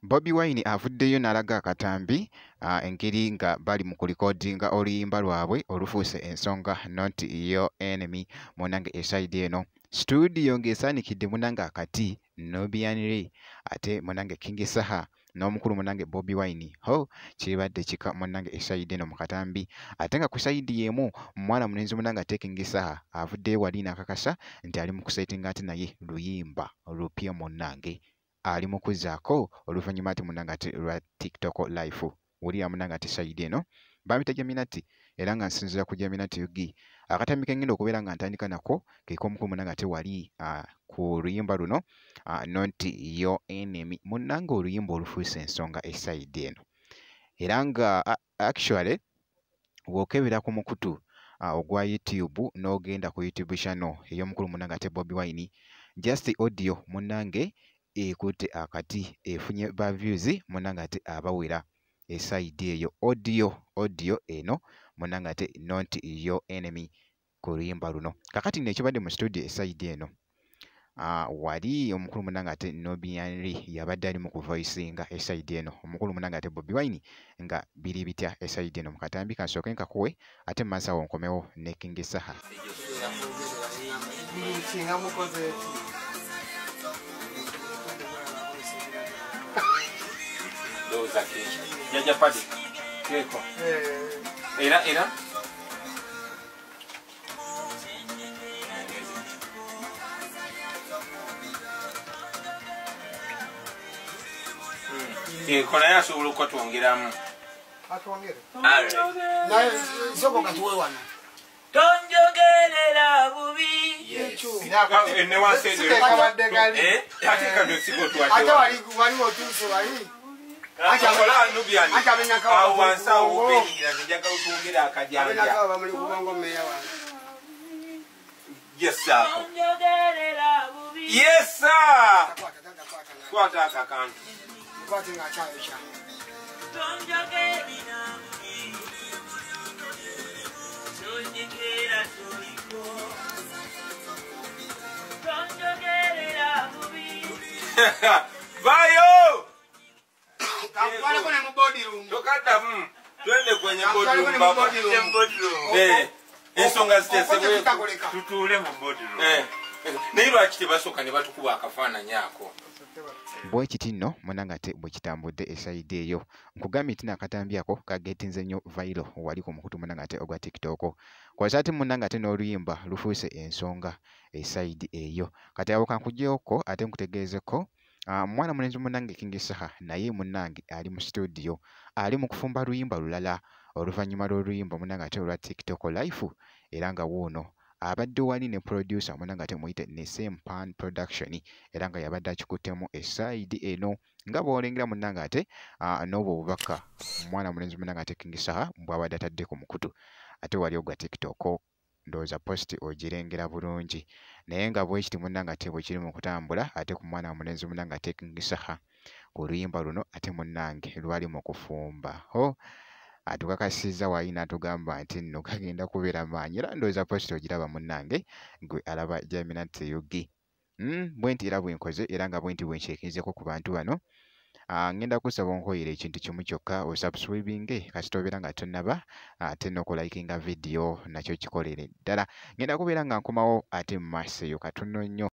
Bobi Wine avuddeyo n'alaga akatambi engeri nga bali mu kulikodinga oluyimba lwabwe olufuuse ensonga not your enemy munange eside eno studio ng'esaanikidde munange akati Nobian Ray ate munange King Saha n'omukulu munange Bobi Wine ho kiribadde kika munange eside eno mu katambi ate nga ku side yemu mwana mulenzi munange ate King Saha avuddeyo wali n'akakasa nti ali mu kusetinga ate naye luyimba olupya munange ali mu kuzzaako oluvannyuma ate munange ate lwa TikTok live wulira munange ate side eno bamita Geminati era nga nsinzira ku Geminati Yugi akatambi kengenda okubeera nga ntandika nako ke k'omukulu munange ate wali ku luyimba luno not your enemy munange oluyimba olufuuse ensonga eside eno era nga actually bw'okebera ku mukutu ogwa YouTube n'ogenda ku YouTube channel ey'omukulu munange ate Bobi Wine just audio munange ekutte akati efunye ba views munange ate abawera eside eyo audio eno munange ate not your enemy ku luyimba luno kakati nekibadde mu studio eside eno wali omukulu munange ate Nobian Ray yabadde ali mu kuvoicinga eside eno omukulu munange ate Bobi Wine nga biri bitya eside eno mu katambi kansooke nkakuwe ate mu maaso awo nkomewo ne King Saha. Jaja padi keko era kona ya sobolo ko twongeramu atwongere naye soko katuwe wana tonjogerera bubi ne waseze kabadde gali hakika ndo siko twaje ate wali otuse wali acha Nubian acha benyaka au wansa ubenya njaka utungera akajanja benyaka bamuli kubongo meya wana yes sir yes sir kwata akakantu kwata ngachayo cha tonjogerera tonjekera tuliko tonjogerera bubi bayo kampala kuna mbodi room tokada twende kwenye bodi room ensonga zitesebwe tutule mu bodi room naye lwaki tebasooka ne batukuba akafaananyi ako bwe kiti nno munange ate bwe kitambudde eside eyo nkugambye nti n'akatambi ako kagetinze nnyo vairo wali ku mukutu munange ate ogwa TikTok kwasa ate munange ate n'oluyimba lufuuse ensonga eside eyo kati abo kankugyeko ate nkutegeezeko mwana mulenzi munange King Saha naye munange ali mu studio ali mu kufumba luyimba lulala oluvannyuma lw'oluyimba munange ate olwa TikTok live era nga wuuno abadde wali ne producer munange ate muyite ne Same Pan Production era nga yabadde akikuttemu eside eno nga bw'olengera munange ate n'obwo obubaka mwana mulenzi munange ate King Saha bw'abadde atadde ku mukutu ate wali ogwa TikTok ndowooza post ogirengera bulungi naye nga bwe kiti munange ate bwe kiri mu kutambula ate ku mwana mulenzi munange ate King Saha ku luyimba luno ate munange lwali mu kufumba atukakasizza wayi n'atugamba nti nno kagenda kubeera maanyi era ndowooza post ogiraba munange gwe alaba Geminati Yugi bwe nti era bwe nkoze era nga bwe nti bwe nkyekinzeko ku bantu bano ngenda kusaba onkoyera ekintu kimu kyokka osubscribinge kasita obeera nga tonnaba ate n'okulayikinga vidiyo nakyo kikolere ddala ngenda kubeera nga nkomawo ate mu maaso eyo katono nnyo